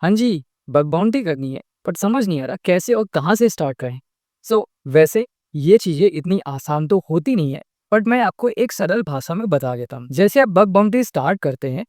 हाँ जी, bug bounty करनी है, बट समझ नहीं आ रहा कैसे और कहाँ से स्टार्ट करें। वैसे ये चीज़ें इतनी आसान तो होती नहीं है, बट मैं आपको एक सरल भाषा में बता देता हूँ। जैसे आप बग बाउंटी स्टार्ट करते हैं,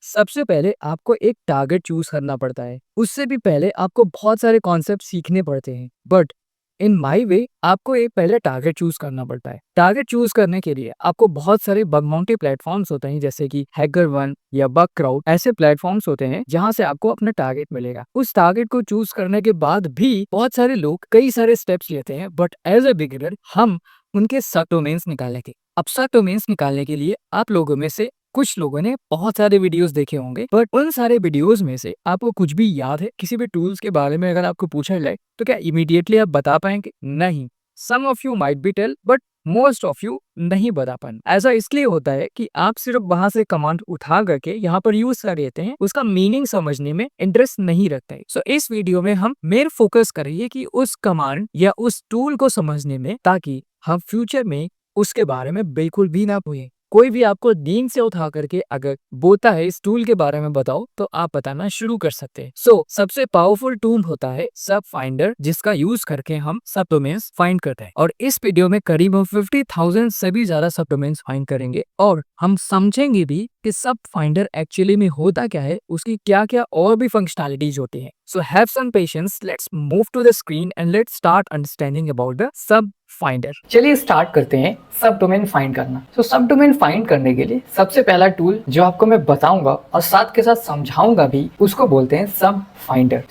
सबसे पहले आपको एक टारगेट चूज़ करना पड़ता है। उससे भी पहले आपको बहुत सारे कॉन्सेप्ट सीखने पड़ते हैं, बट इन माई वे आपको एक पहले टारगेट चूज करना पड़ता है। टारगेट चूज करने के लिए आपको बहुत सारे बग बाउंटी प्लेटफॉर्म्स होते हैं, जैसे कि हैकर वन या बग क्राउड। ऐसे प्लेटफॉर्म्स होते हैं जहां से आपको अपना टारगेट मिलेगा। उस टारगेट को चूज करने के बाद भी बहुत सारे लोग कई सारे स्टेप्स लेते हैं, बट एज अ बिगिनर हम उनके सब डोमेन्स निकालेंगे। अब सब डोमेन्स निकालने के लिए आप लोगों में से कुछ लोगों ने बहुत सारे वीडियोस देखे होंगे, बट उन सारे वीडियोस में से आपको कुछ भी याद है? किसी भी टूल्स के बारे में अगर आपको पूछा जाए तो क्या इमीडिएटली आप बता पाएंगे? नहीं। Some of you might be tell, but most of you नहीं बता पाएंगे। ऐसा इसलिए होता है कि आप सिर्फ वहां से कमांड उठा करके यहाँ पर यूज कर लेते हैं, उसका मीनिंग समझने में इंटरेस्ट नहीं रखते। इस वीडियो में हम मेन फोकस करेंगे कि उस कमांड या उस टूल को समझने में, ताकि हम फ्यूचर में उसके बारे में बिल्कुल भी ना भूलें। कोई भी आपको नींद से उठा करके अगर बोलता है इस टूल के बारे में बताओ, तो आप बताना शुरू कर सकते हैं। सबसे पावरफुल टूल होता है सब फाइंडर, जिसका यूज करके हम सब डोमेन्स फाइंड करते हैं। और इस वीडियो में करीब 50,000 से भी ज्यादा सब डोमेन्स फाइंड करेंगे, और हम समझेंगे भी कि सब फाइंडर एक्चुअली में होता क्या है, उसकी क्या क्या और भी फंक्शनैलिटीज होती हैं। So have some patience. Let's move to the screen and let's start understanding about the sub finder. चलिए स्टार्ट करते हैं सब डोमेन फाइंड करना। सब डोमेन फाइंड करने के लिए सबसे पहला टूल जो आपको मैं बताऊंगा और साथ के साथ समझाऊंगा भी, उसको बोलते हैं सब फाइंडर।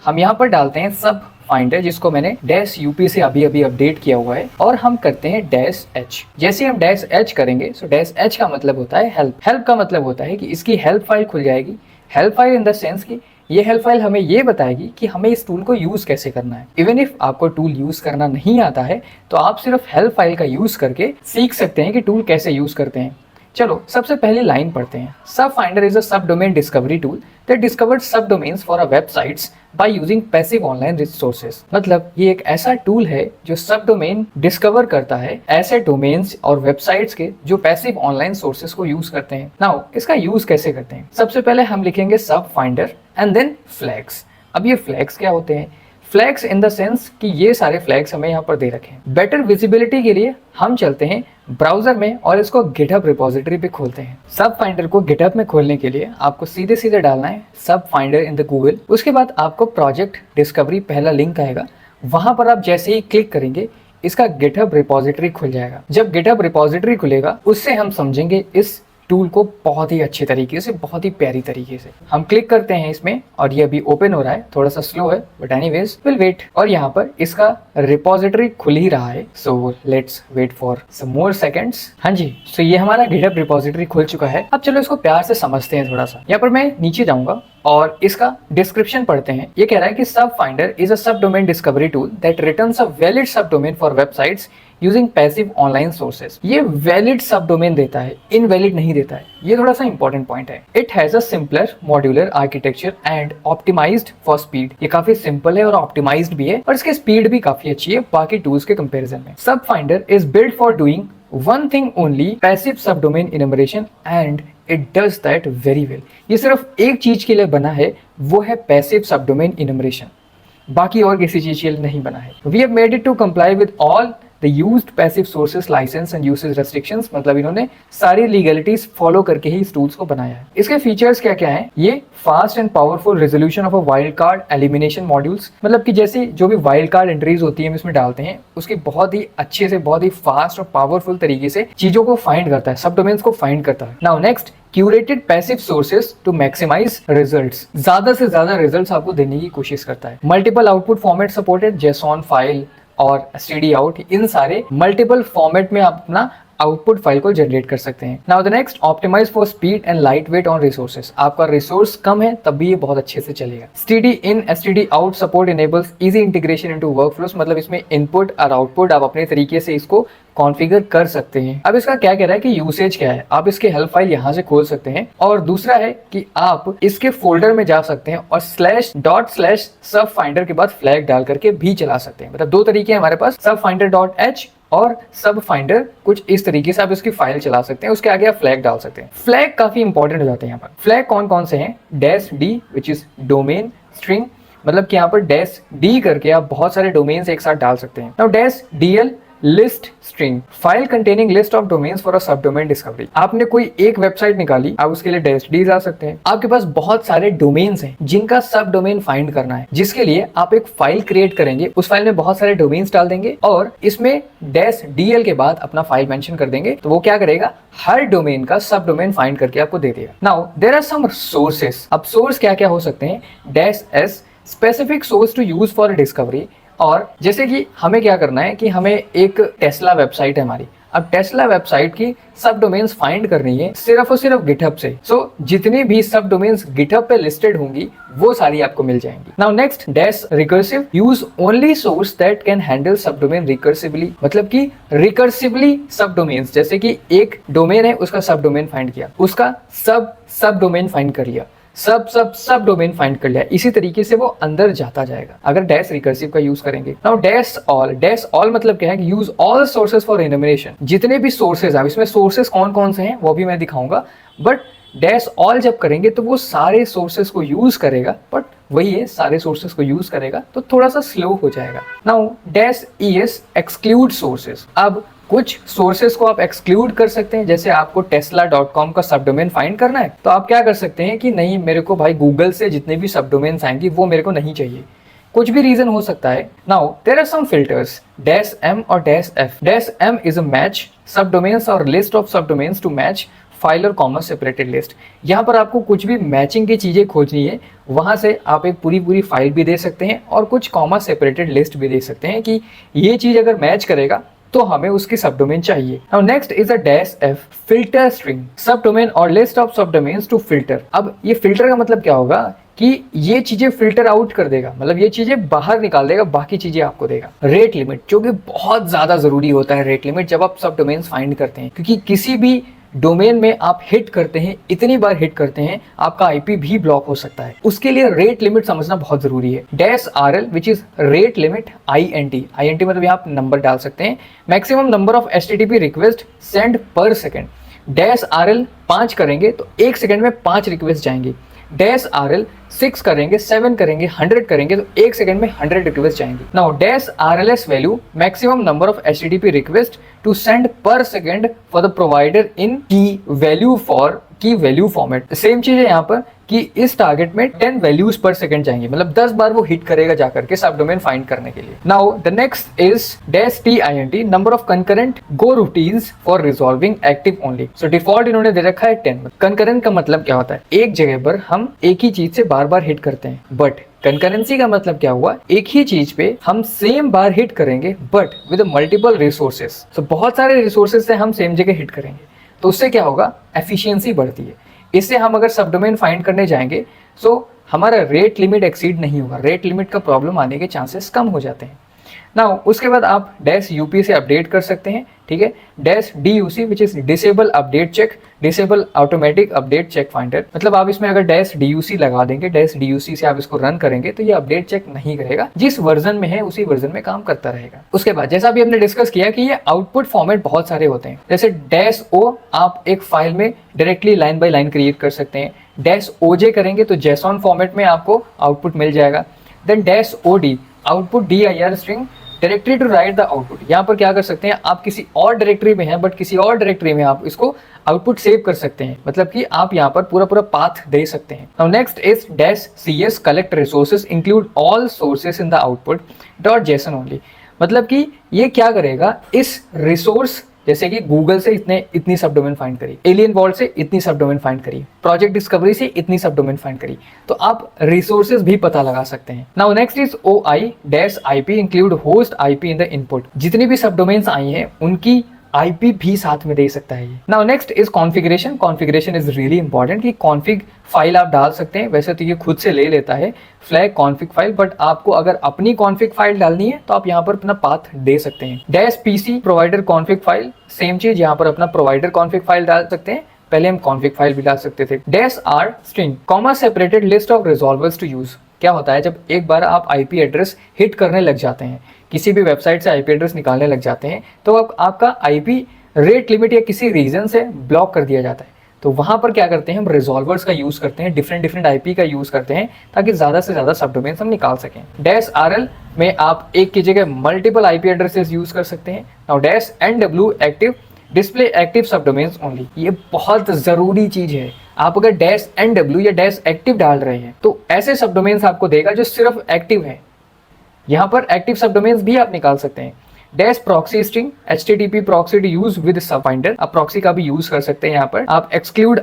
हम यहाँ पर डालते हैं सब फाइंडर, जिसको मैंने डैश यूपी से अभी अभी अपडेट किया हुआ है, और हम करते हैं डैश एच। जैसे हम डैश एच करेंगे, डैश एच का मतलब होता है हेल्प। हेल्प का मतलब होता है कि इसकी हेल्प फाइल खुल जाएगी। Help file in the sense की ये हेल्प फाइल हमें ये बताएगी कि हमें इस टूल को यूज कैसे करना है। इवन इफ आपको टूल यूज करना नहीं आता है, तो आप सिर्फ हेल्प फाइल का यूज करके सीख सकते हैं कि टूल कैसे यूज करते हैं। चलो सबसे पहले लाइन पढ़ते हैं। सब finder is a subdomain discovery tool that discovers सब domains for a websites by using passive online resources. मतलब ये एक ऐसा टूल है जो सब डोमेन डिस्कवर करता है ऐसे डोमेन्स और वेबसाइट्स के जो पैसिव ऑनलाइन सोर्सेज को यूज करते हैं। नाउ इसका यूज कैसे करते हैं? सबसे पहले हम लिखेंगे सब फाइंडर एंड देन फ्लैग्स। अब ये फ्लैग्स क्या होते हैं? फ्लैग्स इन द सेंस कि ये सारे फ्लैग्स हमें यहाँ पर दे रखे हैं। बेटर विजिबिलिटी के लिए हम चलते हैं ब्राउजर में और इसको गिटहब रिपोजिटरी पे खोलते हैं। सब फाइंडर को गिटहब में खोलने के लिए आपको सीधे सीधे डालना है सब फाइंडर इन द गूगल। उसके बाद आपको प्रोजेक्ट डिस्कवरी पहला लिंक आएगा, वहां पर आप जैसे ही क्लिक करेंगे इसका गिटहब रिपोजिटरी खुल जाएगा। जब गिटहब रिपोजिटरी खुलेगा, उससे हम समझेंगे इस टूल को बहुत ही अच्छे तरीके से, बहुत ही प्यारी तरीके से। हम क्लिक करते हैं इसमें और ये अभी ओपन हो रहा है, थोड़ा सा स्लो है, बट एनीवेज विल वेट। और यहाँ पर इसका रिपोजिटरी खुल ही रहा है, so let's wait for some more seconds. हाँ जी, ये हमारा गिटहब रिपोजिटरी खुल चुका है। अब चलो इसको प्यार से समझते हैं थोड़ा सा। यहाँ पर मैं नीचे जाऊंगा और इसका डिस्क्रिप्शन पढ़ते हैं। ये कह रहा है कि सब finder is a subdomain discovery tool that returns a valid subdomain for websites using passive online sources. ये वैलिड सब डोमेन देता है, इनवैलिड नहीं देता है। ये थोड़ा सा इंपॉर्टेंट पॉइंट है। It has a simpler modular architecture and optimised for speed. ये काफी सिंपल है और ऑप्टिमाइज्ड भी है, और इसकी स्पीड भी काफी अच्छी है बाकी टूल्स के कंपैरिजन में। सब finder is build for doing one thing only, passive subdomain enumeration, and it does that very well। ये सिर्फ एक चीज के लिए बना है, वो है passive subdomain enumeration, बाकी और किसी चीज के लिए नहीं बना है। We have made it to comply with all the used passive sources license and usage restrictions। मतलब इन्होंने सारी लीगलिटीज फॉलो करके ही इस टूल्स को बनाया है। इसके फीचर्स क्या क्या हैं? ये fast and powerful resolution of a wild card elimination modules. मतलब कि जैसे जो भी वाइल्ड कार्ड एंट्रीज होती है हम इसमें डालते हैं, उसकी बहुत ही अच्छे से, बहुत ही फास्ट और पावरफुल तरीके से चीजों को फाइंड करता है, सब डोमेन्स को फाइंड करता है। Now next, curated passive sources to maximise results. ज्यादा से ज्यादा रिजल्ट्स आपको देने की कोशिश करता है। Multiple output format supported, JSON file और std out, इन सारे मल्टीपल फॉर्मेट में आप अपना आउटपुट फाइल को जनरेट कर सकते हैं। Now the next, optimise for speed and light weight on resources. आपका रिसोर्स कम है तब भी ये बहुत अच्छे से चलेगा। std in std out support enables easy integration into workflows. मतलब इसमें इनपुट और आउटपुट आप अपने तरीके से इसको कॉन्फ़िगर कर सकते हैं। अब इसका क्या कह रहा है कि यूसेज क्या है, आप इसके हेल्प फाइल यहाँ से खोल सकते हैं। और दूसरा है कि आप इसके फोल्डर में जा सकते हैं और // सब फाइंडर के बाद फ्लैग डाल करके भी चला सकते हैं। मतलब दो तरीके हैं हमारे पास, सब फाइंडर .h और सब फाइंडर कुछ इस तरीके से आप इसकी फाइल चला सकते हैं, उसके आगे आप फ्लैग डाल सकते हैं। फ्लैग काफी इंपॉर्टेंट हो जाते हैं यहाँ पर। फ्लैग कौन कौन से हैं? Dash D which is domain string, मतलब कि यहाँ पर डैश डी करके आप बहुत सारे डोमेन्स एक साथ डाल सकते हैं। Now dash DL list string, file containing list of domains for a subdomain discovery. आपने कोई एक वेबसाइट निकाली, आप उसके लिए डैश डी डाल सकते हैं। आपके पास बहुत सारे डोमेन्स हैं जिनका सब डोमेन फाइंड करना है, जिसके लिए आप एक फाइल क्रिएट करेंगे, उस फाइल में बहुत सारे डोमेन्स डाल देंगे और इसमें डैश डीएल के बाद अपना फाइल मेंशन कर देंगे, तो वो क्या करेगा, हर डोमेन का सब डोमेन फाइंड करके आपको दे देगा। Now there are some sources. अब सोर्स क्या क्या हो सकते हैं? Dash S specific source to use for discovery, और जैसे कि हमें क्या करना है कि हमें एक टेस्ला वेबसाइट है हमारी, अब टेस्ला वेबसाइट की सब डोमेन्स फाइंड करनी है सिर्फ और सिर्फ गिटहब से। सो जितनी भी सब डोमेन्स गिटहब पे लिस्टेड होंगी वो सारी आपको मिल जाएंगी। Now next dash recursive, use only source that can handle सब डोमेन रिकर्सिवली, मतलब कि रिकर्सिवली सब डोमेन्स, जैसे कि एक डोमेन है उसका सब डोमेन फाइंड किया, उसका सब डोमेन फाइंड कर लिया, सब डोमेन फाइंड कर लिया, इसी तरीके से वो अंदर जाता जाएगा अगर डैश रिकर्सिव का यूज करेंगे। नाउ डैश ऑल मतलब क्या है कि use all sources for enumeration, जितने भी सोर्सेज हैं, इसमें सोर्सेज कौन कौन से हैं वो भी मैं दिखाऊंगा, बट डैश ऑल जब करेंगे तो वो सारे सोर्सेज को यूज करेगा, बट वही है सारे सोर्सेज को यूज करेगा तो थोड़ा सा स्लो हो जाएगा। Now dash ES exclude sources, अब कुछ सोर्सेज को आप एक्सक्लूड कर सकते हैं, जैसे आपको tesla.com का सब डोमेन फाइंड करना है तो आप क्या कर सकते हैं कि नहीं, मेरे को भाई गूगल से जितने भी सब डोमेन्स आएंगी वो मेरे को नहीं चाहिए, कुछ भी रीजन हो सकता है। Now there are some filters, dash m और dash f. Dash m is a match subdomains और list of subdomains to match file और कॉमा सेपरेटेड लिस्ट। यहाँ पर आपको कुछ भी मैचिंग की चीजें खोजनी है, वहां से आप एक पूरी फाइल भी दे सकते हैं और कुछ कॉमा सेपरेटेड लिस्ट भी दे सकते हैं कि ये चीज अगर मैच करेगा तो हमें उसकी सब डोमेन चाहिए। Now next is a dash F filter string, subdomain और list of subdomains to filter. अब ये फिल्टर का मतलब क्या होगा कि ये चीजें फिल्टर आउट कर देगा, मतलब ये चीजें बाहर निकाल देगा, बाकी चीजें आपको देगा। रेट लिमिट, जो कि बहुत ज्यादा जरूरी होता है रेट लिमिट जब आप सब डोमेन्स फाइंड करते हैं, क्योंकि किसी भी डोमेन में आप हिट करते हैं, इतनी बार हिट करते हैं आपका आईपी भी ब्लॉक हो सकता है, उसके लिए रेट लिमिट समझना बहुत जरूरी है। Dash RL which is rate limit INT मतलब यहाँ आप नंबर डाल सकते हैं, maximum number of HTTP request send पर सेकेंड। डैश आरएल 5 करेंगे तो 1 सेकेंड में 5 रिक्वेस्ट जाएंगे, डैश आरएल 6 करेंगे, 7 करेंगे, 100 करेंगे तो 1 सेकंड में 100 रिक्वेस्ट जाएंगी। Now dash RLS value maximum number of HTTP request to send per second for the provider in key value format. Same चीज है यहाँ पर कि इस टारगेट में 10 वैल्यूज पर सेकंड जाएंगे, मतलब 10 बार वो हिट करेगा जाकर के सब डोमेन फाइंड करने के लिए। Now the next is dash TINT number of concurrent goroutines for resolving active only. So default इन्होंने दे रखा है 10। कंकरेंट का मतलब क्या होता है, एक जगह पर हम एक ही चीज से बार बार हिट करते हैं, बट कंकरेंसी का मतलब क्या हुआ, एक ही चीज पे हम सेम बार हिट करेंगे बट विद मल्टीपल रिसोर्सेज। सो बहुत सारे रिसोर्सेज से हम सेम जगह हिट करेंगे तो उससे क्या होगा, एफिशिएंसी बढ़ती है। इससे हम अगर सब डोमेन फाइंड करने जाएंगे सो हमारा रेट लिमिट एक्सीड नहीं होगा, रेट लिमिट का प्रॉब्लम आने के चांसेस कम हो जाते हैं। नाउ उसके बाद आप डैश यूपी से अपडेट कर सकते हैं, ठीक है। Dash DUC which is disable update check, disable automatic update check finder, मतलब आप इसमें अगर डैश डीयूसी लगा देंगे, डैश डीयूसी से आप इसको रन करेंगे तो ये अपडेट चेक नहीं करेगा, जिस वर्जन में है उसी वर्जन में काम करता रहेगा। उसके बाद जैसा अभी हमने डिस्कस किया कि ये आउटपुट फॉर्मेट बहुत सारे होते हैं, जैसे डैश ओ आप एक फाइल में directly line by line create कर सकते हैं, डैश ओजे करेंगे तो जेसॉन फॉर्मेट में आपको आउटपुट मिल जाएगा, then dash OD output DIR string directory to write the output. यहाँ पर क्या कर सकते हैं, आप किसी और डायरेक्टरी में हैं बट किसी और डायरेक्टरी में आप इसको आउटपुट सेव कर सकते हैं, मतलब कि आप यहाँ पर पूरा पाथ दे सकते हैं। Now next is dash CS collect resources include all sources in the output dot JSON only, मतलब कि ये क्या करेगा, इस रिसोर्स जैसे कि गूगल से इतनी सब डोमेन फाइंड करी, एलियन वॉल्ट से इतनी सब डोमेन फाइंड करी, प्रोजेक्ट डिस्कवरी से इतनी सब डोमेन फाइंड करी, तो आप रिसोर्सेज भी पता लगा सकते हैं। Now next is OI dash IP include host IP in the input, जितनी भी सब डोमेन्स आई हैं उनकी IP भी साथ में दे सकता है ये। Now next is configuration. Configuration is really important कि कॉन्फ़िग फाइल आप डाल सकते हैं, वैसे तो ये खुद से ले लेता है फ्लैग कॉन्फ़िग फाइल, बट आपको अगर अपनी कॉन्फ़िग फाइल डालनी है तो आप यहाँ पर अपना पाथ दे सकते हैं। Dash PC provider config file, same चीज यहाँ पर अपना प्रोवाइडर कॉन्फ़िग फाइल डाल सकते हैं, पहले हम कॉन्फ़िग फाइल भी डाल सकते थे। Dash R string comma separated list of resolvers to use, क्या होता है जब एक बार आप आईपी एड्रेस हिट करने लग जाते हैं, किसी भी वेबसाइट से आईपी एड्रेस निकालने लग जाते हैं, तो अब आपका आईपी रेट लिमिट या किसी रीजन से ब्लॉक कर दिया जाता है। तो वहाँ पर क्या करते हैं, हम रिजॉल्वर्स का यूज़ करते हैं, डिफरेंट आईपी का यूज़ करते हैं ताकि ज़्यादा से ज़्यादा सब डोमेन्स हम निकाल सकें। -rl में आप एक की जगह मल्टीपल आईपी एड्रेसेस यूज़ कर सकते हैं। Now -nw active display active सब डोमेन्स ओनली, ये बहुत ज़रूरी चीज़ है। आप अगर -nw या -active डाल रहे हैं तो ऐसे सब डोमेन्स आपको देगा जो सिर्फ एक्टिव है। यहाँ पर एक्टिव सब डोमेन्स भी आप निकाल सकते हैं। -proxy string http proxy to use with subfinder, आप प्रॉक्सी का भी यूज कर सकते हैं। यहाँ पर आप exclude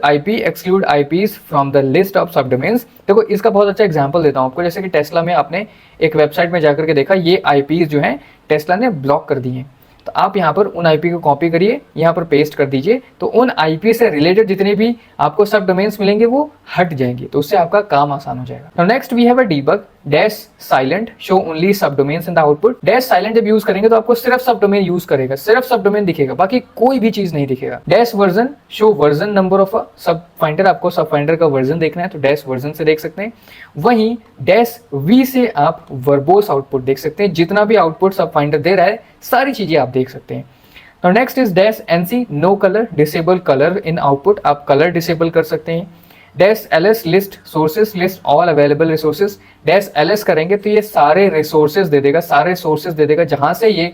IPs from the list of subdomains। देखो इसका बहुत अच्छा एग्जांपल देता हूँ आपको, जैसे कि टेस्ला में आपने एक वेबसाइट में जाकर के देखा ये IPs जो हैं टेस्ला ने ब्लॉक कर दी हैं, तो आप यहाँ पर उन आईपी को कॉपी करिए, यहाँ पर पेस्ट कर दीजिए, तो उन आईपी से रिलेटेड जितने भी आपको सब डोमेन्स मिलेंगे वो हट जाएंगे, तो उससे आपका काम आसान हो जाएगा। Next we have a debug -silent show only subdomains in the output. -silent जब यूज करेंगे तो आपको सिर्फ सब डोमेन यूज करेगा, सिर्फ सब डोमेन दिखेगा, बाकी कोई भी चीज नहीं दिखेगा। -version show version number of a सब फाइंडर, आपको सब फाइंडर का वर्जन देखना है तो -version से देख सकते हैं। वहीं -v से आप वर्बोस आउटपुट देख सकते हैं, जितना भी आउटपुट सब फाइंडर दे रहा है सारी चीजें आप देख सकते हैं। तो next is -nc no colour disable colour in output, आप कलर डिसेबल कर सकते हैं। -ls list sources list all available resources, -ls करेंगे तो ये सारे रिसोर्सेज दे देगा, सारे सोर्सेज दे देगा जहां से ये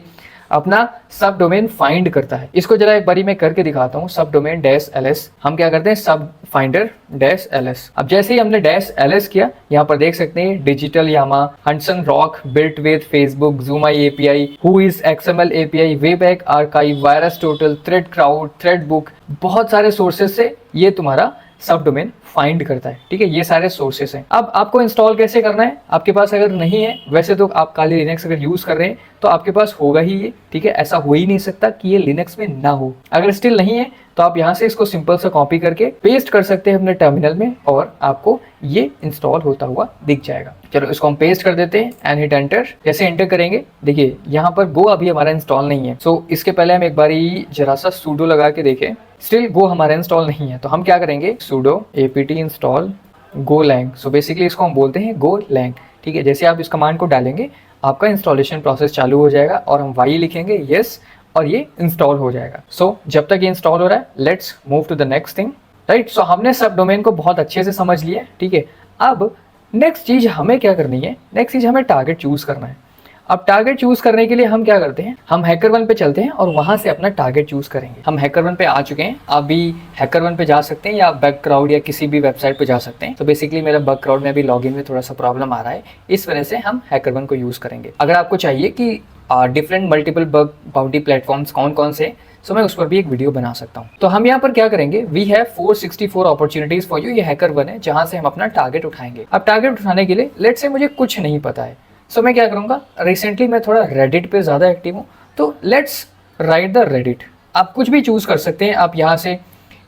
अपना सब डोमेन फाइंड करता है। इसको जरा एक बारी मैं करके दिखाता हूँ। सब डोमेन -ls, हम क्या करते हैं सब फाइंडर -ls। अब जैसे ही हमने -ls किया, यहाँ पर देख सकते हैं डिजिटल यामा, हंसन रॉक, built with, Facebook, zoomeye API, who is XML API, wayback archive, virus total, threat crowd, threat book, बहुत सारे सोर्सेज से ये तुम्हारा सब डोमेन फाइंड करता है। ठीक है, ये सारे सोर्सेस हैं। अब आपको इंस्टॉल कैसे करना है, आपके पास अगर नहीं है, वैसे तो आप काली लिनक्स अगर यूज कर रहे हैं तो आपके पास होगा ही ये। ठीक है, ऐसा हो ही नहीं सकता कि ये लिनक्स में ना हो। अगर स्टिल नहीं है तो आप यहाँ से इसको सिंपल सा कॉपी करके पेस्ट कर सकते हैं अपने टर्मिनल में और आपको ये इंस्टॉल होता हुआ दिख जाएगा। चलो इसको हम पेस्ट कर देते हैं एंड हिट एंटर। जैसे एंटर करेंगे देखिए यहाँ पर गो अभी हमारा इंस्टॉल नहीं है, सो इसके पहले हम एक बारी जरा सा सूडो लगा के देखें, स्टिल गो हमारा इंस्टॉल नहीं है, तो हम क्या करेंगे pseudo apt install Golang. So basically इसको हम बोलते हैं गोलैंग। ठीक है, जैसे आप इस कमांड को डालेंगे आपका इंस्टॉलेशन प्रोसेस चालू हो जाएगा और हम y लिखेंगे यस और ये इंस्टॉल हो जाएगा। सो जब तक ये इंस्टॉल हो रहा है let's move to the next thing. Right, so हमने सब डोमेन को बहुत अच्छे से समझ लिया। ठीक है, अब नेक्स्ट चीज हमें क्या करनी है, नेक्स्ट चीज हमें टारगेट चूज करना है। अब टारगेट चूज करने के लिए हम क्या करते हैं, हम HackerOne पे चलते हैं और वहां से अपना टारगेट चूज करेंगे। हम HackerOne पे आ चुके हैं, आप भी HackerOne पे जा सकते हैं या बगक्राउड या किसी भी वेबसाइट पे जा सकते हैं। तो बेसिकली मेरा बगक्राउड में भी लॉगिन में थोड़ा सा प्रॉब्लम आ रहा है, इस वजह से हम HackerOne को यूज करेंगे। अगर आपको चाहिए कि different multiple bug bounty platforms कौन कौन से, सो मैं उस पर भी एक वीडियो बना सकता हूँ। तो हम यहाँ पर क्या करेंगे, we have 464 opportunities for you, ये HackerOne है जहाँ से हम अपना टारगेट उठाएंगे। अब टारगेट उठाने के लिए लेट्स से मुझे कुछ नहीं पता है, सो मैं क्या करूँगा, रिसेंटली मैं थोड़ा रेडिट पे ज़्यादा एक्टिव हूँ, तो लेट्स राइट द रेडिट। आप कुछ भी चूज़ कर सकते हैं, आप यहाँ से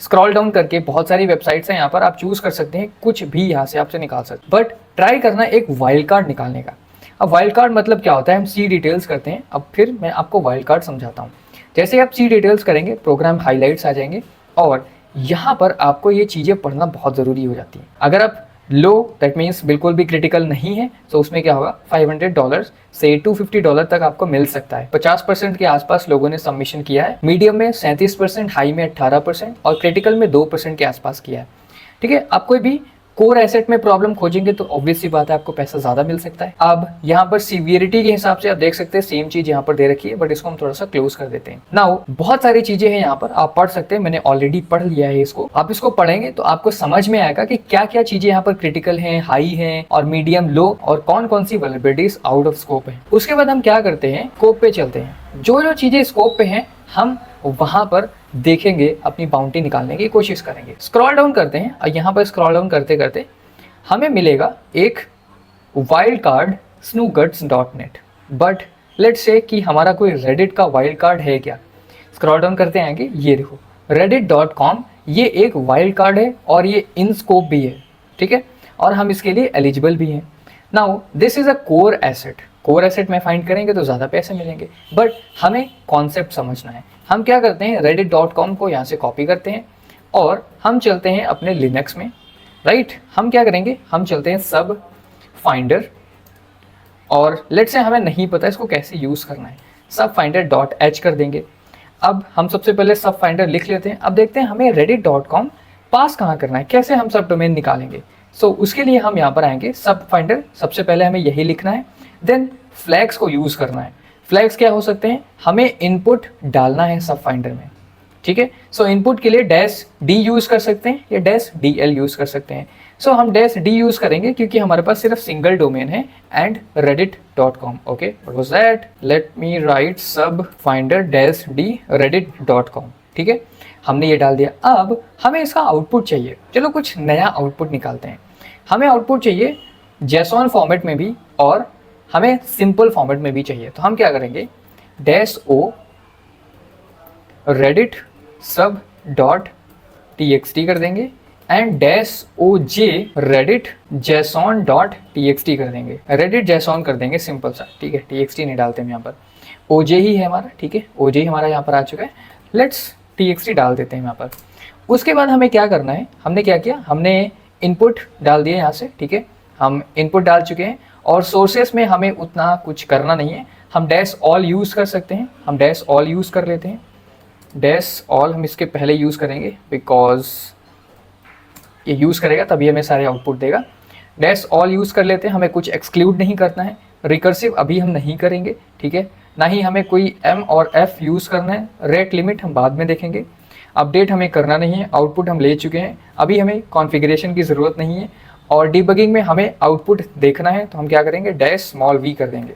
स्क्रॉल डाउन करके बहुत सारी वेबसाइट्स हैं, यहाँ पर आप चूज़ कर सकते हैं, कुछ भी यहाँ से आपसे निकाल सकते हैं, बट ट्राई करना एक वाइल्ड कार्ड निकालने का। अब वाइल्ड कार्ड मतलब क्या होता है, हम सी डिटेल्स करते हैं। अब फिर मैं आपको वाइल्ड कार्ड समझाता हूँ। जैसे आप सी डिटेल्स करेंगे प्रोग्राम हाईलाइट्स आ जाएंगे और यहाँ पर आपको ये चीज़ें पढ़ना बहुत ज़रूरी हो जाती है। अगर आप लो दैट मीन्स बिल्कुल भी क्रिटिकल नहीं है, तो उसमें क्या होगा, $500 से $250 तक आपको मिल सकता है। 50% के आसपास लोगों ने सबमिशन किया है, मीडियम में 37%, हाई में 18% और क्रिटिकल में 2% के आसपास किया है। ठीक है, आप कोई भी कोर एसेट में प्रॉब्लम खोजेंगे तो ऑब्वियस सी बात है आपको पैसा ज्यादा मिल सकता है। अब यहाँ पर सीवियरिटी के हिसाब से आप देख सकते हैं सेम चीज यहाँ पर दे रखी है, बट इसको हम थोड़ा सा क्लोज कर देते हैं। नाउ बहुत सारी चीजें हैं यहाँ पर, आप पढ़ सकते हैं, मैंने ऑलरेडी पढ़ लिया है इसको। आप इसको पढ़ेंगे तो आपको समझ में आएगा कि क्या क्या चीजें यहाँ पर क्रिटिकल हैं, हाई हैं और मीडियम लो, और कौन कौन सी वल्नरेबिलिटीज आउट ऑफ स्कोप है। उसके बाद हम क्या करते हैं, स्कोप पे चलते हैं। जो जो चीजें स्कोप पे हैं हम वहां पर देखेंगे, अपनी बाउंटी निकालने की कोशिश करेंगे। स्क्रॉल डाउन करते हैं और यहाँ पर स्क्रॉल डाउन करते करते हमें मिलेगा एक wild card snooguts.net, but let's say कि हमारा कोई रेडिट का वाइल्ड कार्ड है क्या। स्क्रॉल डाउन करते आएंगे, ये देखो reddit.com, ये एक वाइल्ड कार्ड है और ये इन स्कोप भी है। ठीक है, और हम इसके लिए एलिजिबल भी हैं। Now this is a core asset, core asset में फाइंड करेंगे तो ज़्यादा पैसे मिलेंगे, बट हमें कॉन्सेप्ट समझना है। हम क्या करते हैं, reddit.com को यहाँ से कॉपी करते हैं और हम चलते हैं अपने लिनक्स में। राइट, हम क्या करेंगे, हम चलते हैं सब फाइंडर, और लेट्स से हमें नहीं पता इसको कैसे यूज़ करना है, सब फाइंडर डॉट एच कर देंगे। अब हम सबसे पहले सब फाइंडर लिख लेते हैं। अब देखते हैं हमें reddit.com पास कहाँ करना है, कैसे हम सब डोमेन निकालेंगे। सो उसके लिए हम यहाँ पर आएंगे, सब फाइंडर सबसे पहले हमें यही लिखना है, देन फ्लैग्स को यूज़ करना है। फ्लैग्स क्या हो सकते हैं, हमें इनपुट डालना है सब फाइंडर में, ठीक है। सो इनपुट के लिए डैश डी यूज़ कर सकते हैं या डैश डी एल यूज़ कर सकते हैं। सो हम डैश डी यूज़ करेंगे क्योंकि हमारे पास सिर्फ सिंगल डोमेन है and reddit.com। Okay, what was that, let me right सब फाइंडर डैश डी reddit.com, ठीक है। हमने ये डाल दिया। अब हमें इसका आउटपुट चाहिए, चलो कुछ नया आउटपुट निकालते हैं। हमें आउटपुट चाहिए जेसॉन फॉर्मेट में भी और हमें सिंपल फॉर्मेट में भी चाहिए। तो हम क्या करेंगे, dash O reddit sub dot txt कर देंगे and dash O J reddit json dot txt कर देंगे। reddit json कर देंगे सिंपल सा, ठीक है, txt नहीं डालते हम यहाँ पर, ओजे ही है हमारा, ठीक है, ओजे ही हमारा यहाँ पर आ चुका है। लेट्स txt डाल देते हैं यहाँ पर। उसके बाद हमें क्या करना है, हमने क्या किया, हमने इनपुट डाल दिया यहाँ से, ठीक है, हम इनपुट डाल चुके हैं और सोर्सेस में हमें उतना कुछ करना नहीं है। हम डैश ऑल यूज़ कर सकते हैं, हम डैश ऑल यूज़ कर लेते हैं। डैश ऑल हम इसके पहले यूज़ करेंगे बिकॉज ये यूज़ करेगा तभी हमें सारे आउटपुट देगा। डैश ऑल यूज़ कर लेते हैं, हमें कुछ एक्सक्लूड नहीं करना है। रिकर्सिव अभी हम नहीं करेंगे, ठीक है, ना ही हमें कोई एम और एफ यूज़ करना है। रेट लिमिट हम बाद में देखेंगे। अपडेट हमें करना नहीं है, आउटपुट हम ले चुके हैं, अभी हमें कॉन्फ़िगरेशन की ज़रूरत नहीं है। और डिबगिंग में हमें आउटपुट देखना है तो हम क्या करेंगे, डैश स्मॉल वी कर देंगे,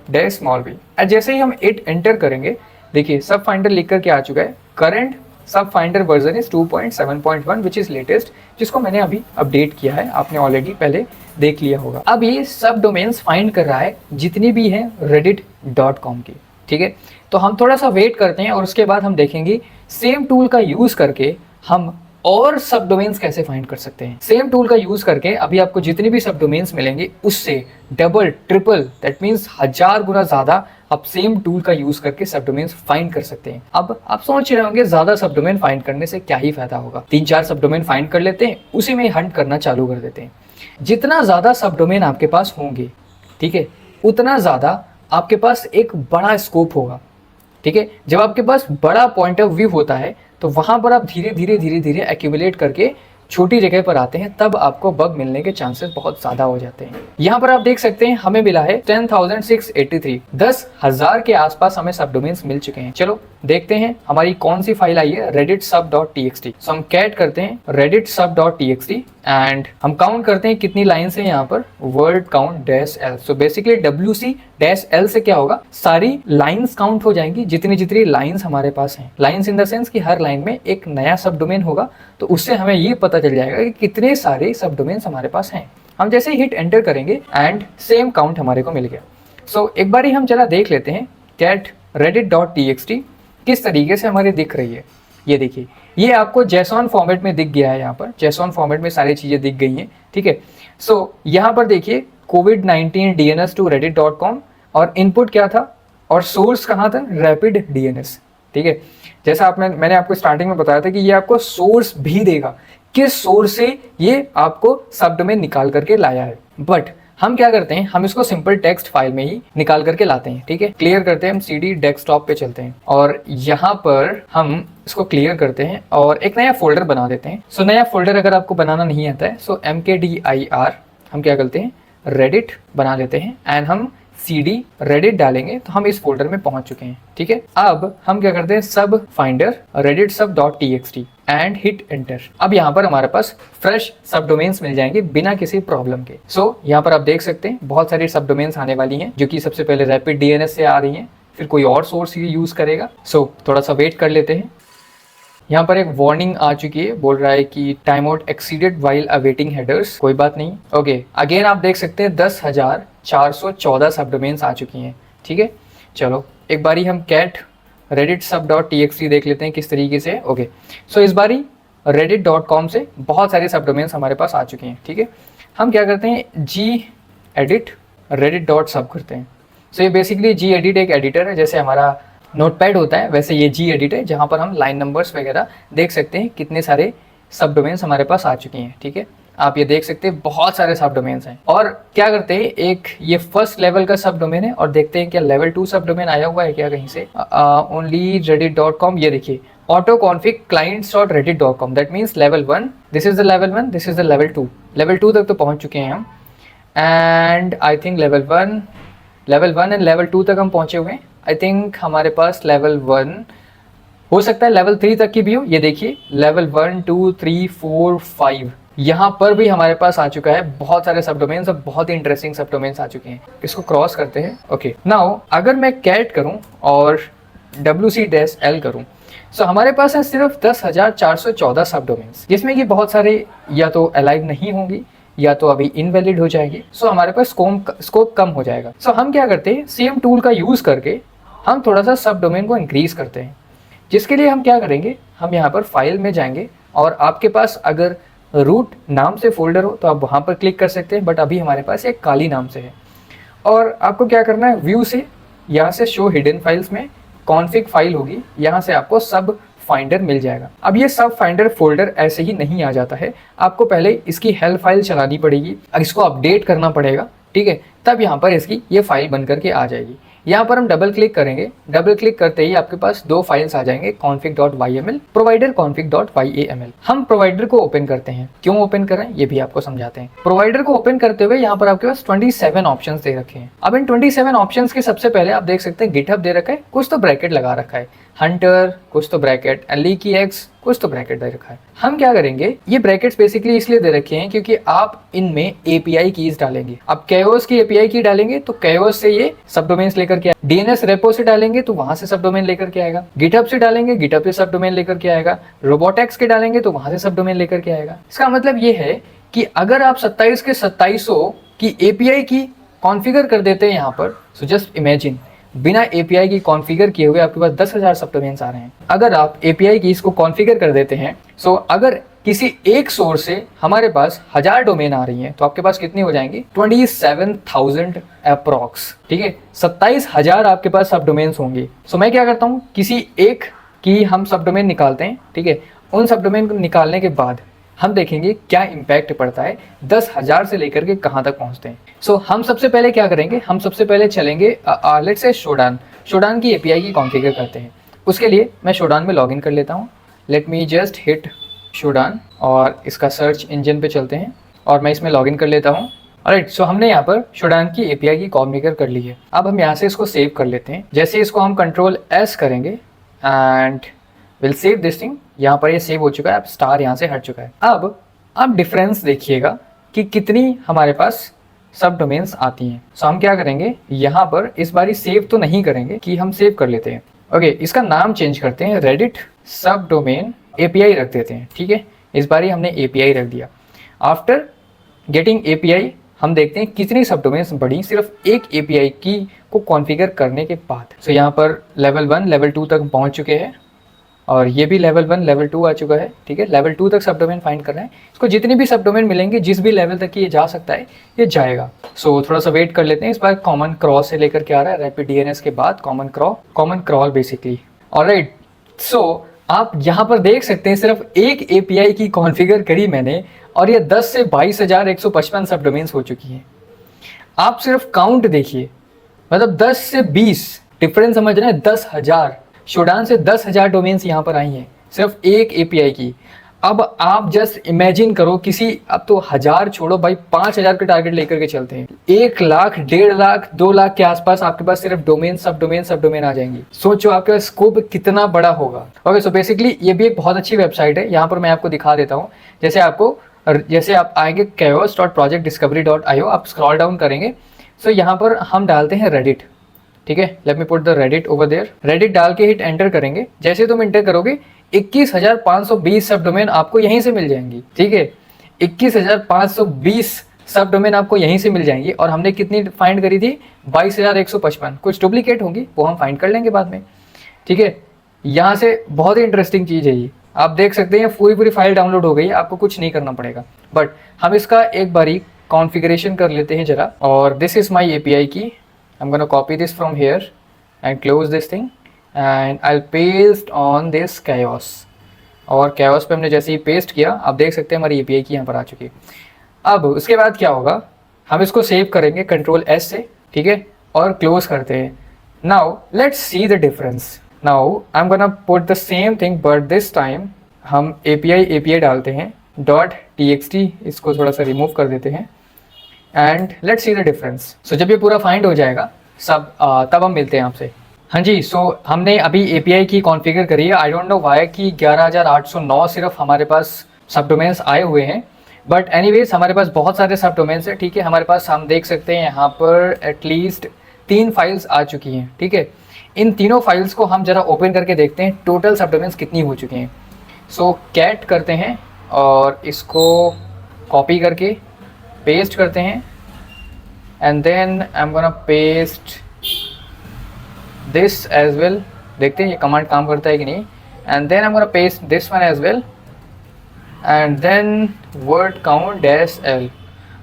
डैश स्मॉल वी। जैसे ही हम इट एंटर करेंगे, देखिए सब फाइंडर लिख कर के आ चुका है। करंट सब finder version is 2.7.1 which is latest, जिसको मैंने अभी अपडेट किया है, आपने ऑलरेडी पहले देख लिया होगा। अब ये सब डोमेन्स फाइंड कर रहा है जितनी भी हैं reddit.com की, ठीक है। तो हम थोड़ा सा वेट करते हैं और उसके बाद हम देखेंगे सेम टूल का यूज़ करके हम और सब डोमेन्स कैसे फाइंड कर सकते हैं। सेम टूल का यूज़ करके अभी आपको जितनी भी सब डोमेन्स मिलेंगे उससे डबल ट्रिपल, दैट मीन्स 1000 गुना ज़्यादा आप सेम टूल का यूज़ करके सब डोमेन्स फाइंड कर सकते हैं। अब आप सोच रहे होंगे ज़्यादा सब डोमेन फाइंड करने से क्या ही फायदा होगा, 3-4 सब डोमेन फाइंड कर लेते हैं, उसी में हंट करना चालू कर देते हैं। जितना ज़्यादा सब डोमेन आपके पास होंगे, ठीक है, उतना ज़्यादा आपके पास एक बड़ा स्कोप होगा, ठीक है। जब आपके पास बड़ा पॉइंट ऑफ व्यू होता है तो वहाँ पर आप धीरे धीरे एक्यूमुलेट करके छोटी जगह पर आते हैं, तब आपको बग मिलने के चांसेस बहुत ज़्यादा हो जाते हैं। यहाँ पर आप देख सकते हैं हमें मिला है 10,683, 10,000 के आसपास हमें सब डोमेन्स मिल चुके हैं। चलो देखते हैं हमारी कौन सी फाइल आई है, reddit sub डॉट txt। सो हम कैट करते हैं reddit sub dot txt and हम काउंट करते हैं कितनी लाइन्स है यहाँ पर, word count dash L. So basically wc dash L से क्या होगा, सारी लाइन्स काउंट हो जाएंगी, जितनी जितनी लाइन्स हमारे पास हैं। लाइन्स इन द सेंस कि हर लाइन में एक नया सब डोमेन होगा, तो उससे हमें ये पता चल जाएगा कि कितने सारे सब डोमेन्स हमारे पास हैं। हम जैसे ही हिट एंटर करेंगे एंड सेम काउंट हमारे को मिल गया। सो एक बार ही हम चला देख लेते हैं कैट reddit डॉट txt किस तरीके से हमारी दिख रही है। ये देखिए, ये आपको जेसॉन फॉर्मेट में दिख गया है, यहाँ पर जेसॉन फॉर्मेट में सारी चीज़ें दिख गई हैं, ठीक है। सो यहाँ पर देखिए COVID-19 DNS to reddit.com और इनपुट क्या था और सोर्स कहाँ था, रैपिड DNS, ठीक है। जैसा मैंने आपको स्टार्टिंग में बताया था कि ये आपको सोर्स भी देगा, किस सोर्स से ये आपको सब डोमेन निकाल करके लाया है। बट हम क्या करते हैं, हम इसको सिंपल टेक्स्ट फाइल में ही निकाल करके लाते हैं, ठीक है। क्लियर करते हैं, हम CD डेस्कटॉप पे चलते हैं और यहाँ पर हम इसको क्लियर करते हैं और एक नया फोल्डर बना देते हैं। सो नया फोल्डर अगर आपको बनाना नहीं आता है, सो mkdir हम क्या करते हैं, reddit बना लेते हैं एंड हम CD reddit डालेंगे तो हम इस फोल्डर में पहुंच चुके हैं, ठीक है। अब हम क्या करते हैं, सब finder reddit sub dot txt and hit enter. अब यहाँ पर हमारे पास फ्रेश सब डोमेन्स मिल जाएंगे बिना किसी प्रॉब्लम के। सो यहाँ पर आप देख सकते हैं बहुत सारी सब डोमेन्स आने वाली हैं, जो कि सबसे पहले रैपिड DNS से आ रही हैं, फिर कोई और सोर्स यूज करेगा। सो थोड़ा सा वेट कर लेते हैं। यहाँ पर एक वार्निंग आ चुकी है, बोल रहा है कि time out exceeded while awaiting headers, कोई बात नहीं। ओके, अगेन आप देख सकते हैं 10,414 सब डोमेन्स आ चुकी हैं, ठीक है। चलो एक बारी हम cat reddit sub dot txt देख लेते हैं किस तरीके से। ओके, सो इस बारी reddit.com से बहुत सारे सब डोमेन्स हमारे पास आ चुके हैं, ठीक है। हम क्या करते हैं, gedit reddit डॉट sub करते हैं। सो ये बेसिकली gedit एक एडिटर है, जैसे हमारा नोटपैड होता है वैसे ये gedit है, जहाँ पर हम लाइन नंबर्स वगैरह देख सकते हैं कितने सारे सब डोमेन्स हमारे पास आ चुके हैं, ठीक है। आप ये देख सकते हैं बहुत सारे सब डोमेन्स हैं। और क्या करते हैं, एक ये फर्स्ट लेवल का सब डोमेन है और देखते हैं क्या लेवल 2 सब डोमेन आया हुआ है क्या कहीं से। ओनली reddit.com, ये देखिए auto config clients.reddit.com, that means level 1, this is the level 1, this is the level 2। Level 2 तक तो पहुंच चुके हैं हम, and I think level 1 and level 2 तक हम पहुंचे हुए हैं। आई थिंक हमारे पास लेवल 1 हो सकता है लेवल 3 तक की भी हो। ये देखिए लेवल 1 2 3 4 5 यहाँ पर भी हमारे पास आ चुका है बहुत सारे सब डोमेन्स और बहुत ही इंटरेस्टिंग सब डोमेन्स आ चुके हैं। इसको क्रॉस करते हैं। ओके, नाउ अगर मैं कैट करूं और wc-l करूं, सो हमारे पास है सिर्फ 10,414 सब डोमेन्स, जिसमें कि बहुत सारे या तो अलाइव नहीं होंगी या तो अभी इनवैलिड हो जाएंगे। सो हमारे पास स्कोप कम हो जाएगा। सो हम क्या करते हैं, सेम टूल का यूज करके हम थोड़ा सा सब डोमेन को इंक्रीज करते हैं, जिसके लिए हम क्या करेंगे, हम यहाँ पर फाइल में जाएंगे और आपके पास अगर रूट नाम से फोल्डर हो तो आप वहाँ पर क्लिक कर सकते हैं, बट अभी हमारे पास एक काली नाम से है। और आपको क्या करना है, व्यू से यहाँ से शो हिडन फाइल्स में कॉन्फ़िग फाइल होगी, यहाँ से आपको सब फाइंडर मिल जाएगा। अब ये सब फाइंडर फोल्डर ऐसे ही नहीं आ जाता है, आपको पहले इसकी हेल्प फाइल चलानी पड़ेगी, इसको अपडेट करना पड़ेगा, ठीक है, तब यहाँ पर इसकी ये फाइल बन करके आ जाएगी। यहाँ पर हम डबल क्लिक करेंगे, डबल क्लिक करते ही आपके पास दो फाइल्स आ जाएंगे, config.yml, provider config.yaml। हम प्रोवाइडर को ओपन करते हैं, क्यों ओपन करें ये भी आपको समझाते हैं। प्रोवाइडर को ओपन करते हुए यहाँ पर आपके पास 27 ऑप्शंस दे रखे हैं। अब इन 27 ऑप्शंस के सबसे पहले आप देख सकते हैं गिटहब दे रखा है, कुछ तो ब्रैकेट लगा रखा है, हंटर कुछ तो ब्रैकेट, लीकी एक्स कुछ तो ब्रैकेट दे रखा है। हम क्या करेंगे, ये ब्रैकेट्स बेसिकली इसलिए दे रखे हैं क्योंकि आप इनमें एपीआई कीज डालेंगे। अब कैओस की एपीआई की डालेंगे तो कैओस से ये सब डोमेन्स लेकर के, डीएनएस रेपो से डालेंगे तो वहां से सब डोमेन लेकर के आएगा, गिटहब से डालेंगे गिटहब से सब डोमेन लेकर के आएगा, रोबोटेक्स के डालेंगे तो वहां से सब डोमेन लेकर के आएगा। इसका मतलब ये है कि अगर आप 27 के 2700 की एपीआई की कॉन्फ़िगर कर देते हैं यहाँ पर, सो जस्ट इमेजिन बिना एपीआई की कॉन्फ़िगर किए हुए आपके पास 10,000 सब डोमेन्स आ रहे हैं। अगर आप एपीआई की इसको कॉन्फ़िगर कर देते हैं, सो अगर किसी एक सोर्स से हमारे पास 1000 डोमेन आ रही हैं तो आपके पास कितनी हो जाएंगी, 27,000 अप्रॉक्स, ठीक है, 27,000 आपके पास सब डोमेन्स होंगे। सो मैं क्या करता हूँ, किसी एक की हम सब डोमेन निकालते हैं, ठीक है, उन सब डोमेन को निकालने के बाद हम देखेंगे क्या इम्पैक्ट पड़ता है, 10,000 से लेकर के कहाँ तक पहुँचते हैं। सो हम सबसे पहले क्या करेंगे, हम सबसे पहले चलेंगे लेट्स से शोडान की एपीआई की कॉन्फ़िगर करते हैं। उसके लिए मैं शोडान में लॉगिन कर लेता हूँ। लेट मी जस्ट हिट शोडान और इसका सर्च इंजन पे चलते हैं और मैं इसमें लॉगिन कर लेता हूँ। ऑलराइट, सो हमने यहाँ पर शोडान की एपीआई की कॉन्फ़िगर कर ली है। अब हम यहाँ से इसको सेव कर लेते हैं। जैसे इसको हम Ctrl+S करेंगे and will save this thing, यहाँ पर ये सेव हो चुका है, अब स्टार यहाँ से हट चुका है। अब डिफरेंस देखिएगा कि कितनी हमारे पास सब डोमेन्स आती हैं। सो हम क्या करेंगे, यहाँ पर इस बारी सेव तो नहीं करेंगे कि हम सेव कर लेते हैं। ओके, इसका नाम चेंज करते हैं, रेडिट सब डोमेन एपीआई रख देते हैं, ठीक है, इस बारी हमने एपीआई रख दिया। आफ्टर गेटिंग एपीआई हम देखते हैं कितनी सब डोमेन्स बढ़ी सिर्फ एक एपीआई की को कॉन्फ़िगर करने के बाद। सो यहाँ पर लेवल 1 लेवल 2 तक पहुँच चुके हैं और ये भी लेवल 1 लेवल 2 आ चुका है, ठीक है, लेवल 2 तक सब डोमेन फाइंड करना है। इसको जितनी भी सब डोमेन मिलेंगे, जिस भी लेवल तक ये जा सकता है ये जाएगा। सो थोड़ा सा वेट कर लेते हैं। इस बार कॉमन क्रॉल से लेकर के आ रहा है, रैपिड डीएनएस के बाद कॉमन क्रॉल बेसिकली। ऑलराइट, सो आप यहाँ पर देख सकते हैं सिर्फ एक एपीआई की कॉन्फ़िगर करी मैंने और ये 10 से 22,155 सब डोमेन्स हो चुकी हैं। आप सिर्फ काउंट देखिए, मतलब 10 से 20 डिफरेंस समझ रहे हैं, 10,000 शोडान से 10,000 डोमेन्स यहाँ पर आई हैं सिर्फ एक एपीआई की। अब आप जस्ट इमेजिन करो किसी, अब तो 1000 छोड़ो भाई, 5,000 के टारगेट लेकर के चलते हैं, 1 लाख 1.5 लाख 2 लाख के आसपास आपके पास सिर्फ डोमेन सब डोमेन आ जाएंगी। सोचो आपके पास स्कोप कितना बड़ा होगा। ओके, सो बेसिकली ये भी एक बहुत अच्छी वेबसाइट है। यहाँ पर मैं आपको दिखा देता हूँ। जैसे आप आएंगे chaos.projectdiscovery.io, आप स्क्रॉल डाउन करेंगे, सो यहाँ पर हम डालते हैं रेडिट, ठीक है, let me put the Reddit over there. Reddit डाल के हिट एंटर करेंगे, जैसे तुम एंटर करोगे 21,520 सब डोमेन आपको यहीं से मिल जाएंगी, ठीक है, 21,520 सब डोमेन आपको यहीं से मिल जाएंगी। और हमने कितनी फाइंड करी थी, 22,155। कुछ डुप्लीकेट होंगी वो हम फाइंड कर लेंगे बाद में, ठीक है। यहाँ से बहुत ही इंटरेस्टिंग चीज़ है ये, आप देख सकते हैं पूरी फाइल डाउनलोड हो गई है, आपको कुछ नहीं करना पड़ेगा। बट हम इसका एक बारी कॉन्फ़िगरेशन कर लेते हैं जरा। और दिस इज़ माई एपीआई की, I'm going to copy this from here and close this thing and I'll paste on this chaos. और कैनवास पे हमने जैसे ही पेस्ट किया, आप देख सकते हैं हमारी एपीआई की यहाँ पर आ चुकी है। अब उसके बाद क्या होगा, हम इसको सेव करेंगे कंट्रोल एस से, ठीक है, और क्लोज करते हैं। Now let's see the difference. Now I am gonna put the same thing but this time हम एपीआई डालते हैं .txt, इसको थोड़ा सा रिमूव कर देते हैं and let's see the difference. So जब ये पूरा फाइंड हो जाएगा सब तब हम मिलते हैं आपसे। हाँ जी, सो हमने अभी एपीआई की कॉन्फ़िगर करी है। आई डोंट नो वाई कि 11,809 सिर्फ हमारे पास सब डोमेन्स आए हुए हैं, बट एनीवेज हमारे पास बहुत सारे सब डोमेन्स हैं, ठीक है। हमारे पास हम देख सकते हैं यहाँ पर एटलीस्ट 3 फाइल्स आ चुकी हैं, ठीक है। इन तीनों फाइल्स को हम जरा ओपन करके देखते हैं टोटल सब डोमेन्स कितनी हो चुकी हैं। सो कैट करते हैं और इसको कॉपी करके पेस्ट करते हैं and then I am gonna paste this as well. देखते हैं ये कमांड काम करता है कि नहीं। And then I am gonna paste this one as well and then word count dash L.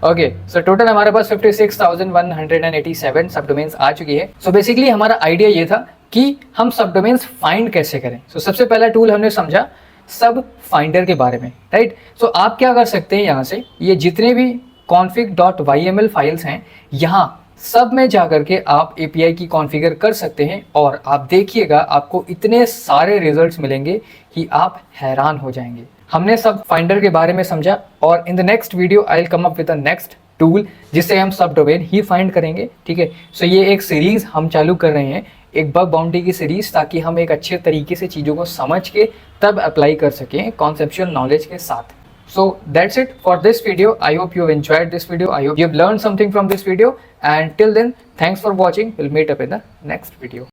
Okay, so total हमारे पास 56,187 सब डोमेन्स आ चुकी है। सो बेसिकली हमारा आइडिया ये था कि हम सब डोमेन्स फाइंड कैसे करें। सो सबसे पहला टूल हमने समझा सब फाइंडर के बारे में, राइट। सो आप क्या कर सकते हैं, यहाँ से ये जितने भी config.yml फाइल्स हैं, यहाँ सब में जाकर के आप एपीआई की कॉन्फ़िगर कर सकते हैं और आप देखिएगा आपको इतने सारे रिजल्ट्स मिलेंगे कि आप हैरान हो जाएंगे। हमने सब फाइंडर के बारे में समझा और in the next video I will come up with the next tool जिससे हम सब डोमेन ही फाइंड करेंगे, ठीक है। सो ये एक सीरीज हम चालू कर रहे हैं, एक बग बाउंड्री की सीरीज, ताकि हम एक अच्छे तरीके से चीज़ों को समझ के तब अप्लाई कर सकें कॉन्सेप्चुअल नॉलेज के साथ। So that's it for this video. I hope you've enjoyed this video. I hope you've learned something from this video. And till then, thanks for watching. We'll meet up in the next video.